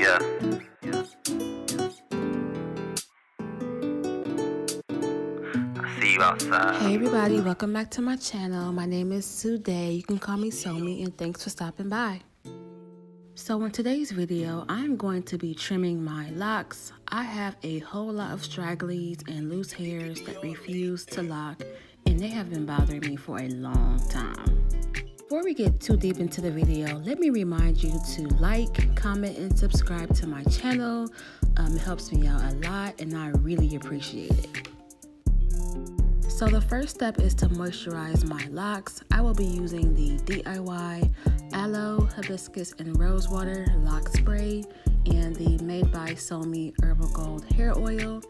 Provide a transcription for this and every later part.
Yeah. I see you outside. Hey everybody, welcome back to my channel. My name is Suday. You can call me SOMI, and thanks for stopping by. So in today's video, I'm going to be trimming my locks. I have a whole lot of stragglies and loose hairs that refuse to lock, and they have been bothering me for a long time. Before we get too deep into the video, let me remind you to like, comment, and subscribe to my channel. It helps me out a lot, and I really appreciate it. So the first step is to moisturize my locks. I will be using the DIY Aloe, Hibiscus, and Rosewater Lock Spray and the Made by SOMI Herbal Gold Hair Oil.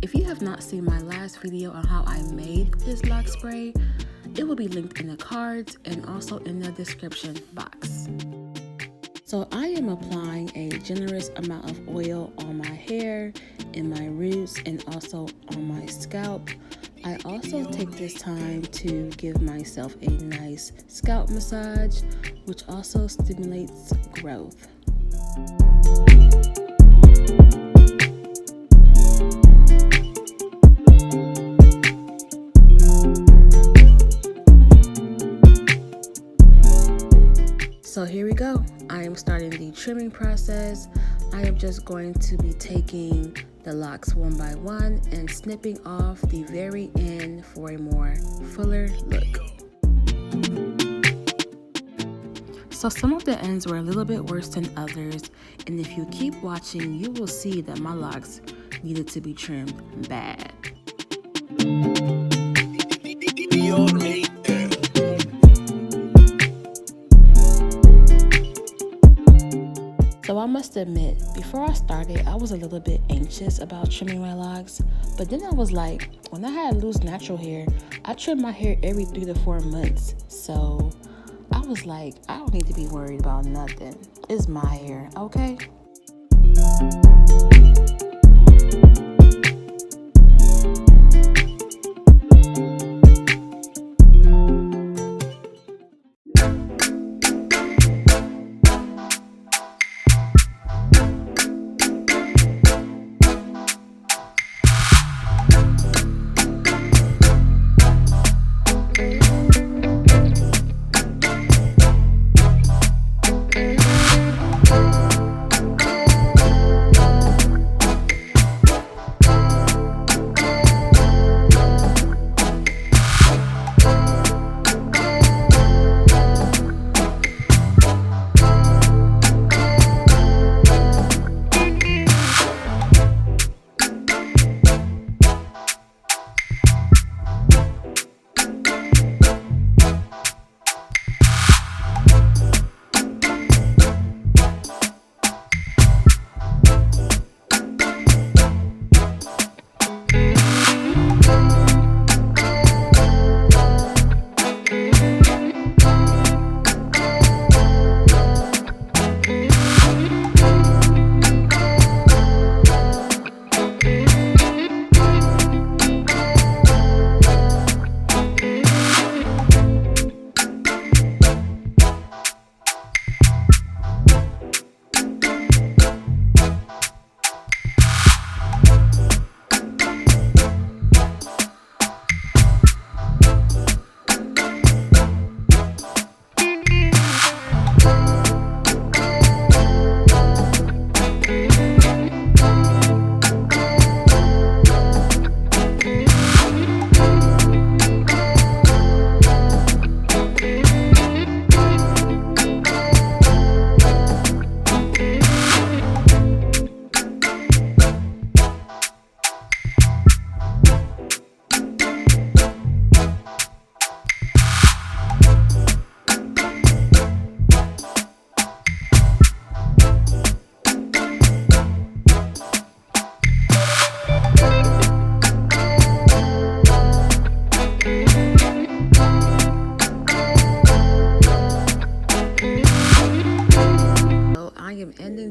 If you have not seen my last video on how I made this lock spray, it will be linked in the cards and also in the description box. So I am applying a generous amount of oil on my hair, in my roots, and also on my scalp. I also take this time to give myself a nice scalp massage, which also stimulates growth. So here we go. I am starting the trimming process. I am just going to be taking the locks one by one and snipping off the very end for a more fuller look. So some of the ends were a little bit worse than others, and if you keep watching, you will see that my locks needed to be trimmed bad. So I must admit, before I started, I was a little bit anxious about trimming my locks, but then I was like, when I had loose natural hair, I trim my hair every 3 to 4 months. So I was like, I don't need to be worried about nothing. It's my hair, okay?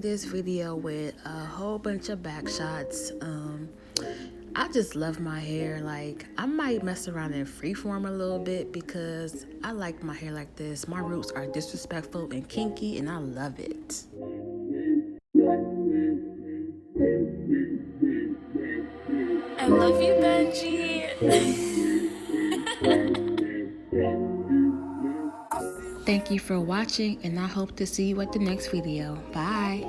This video with a whole bunch of back shots. I just love my hair. Like, I might mess around and freeform a little bit because I like my hair like this. My roots are disrespectful and kinky, and I love it. I love you, Benji. Thank you for watching, and I hope to see you at the next video. Bye.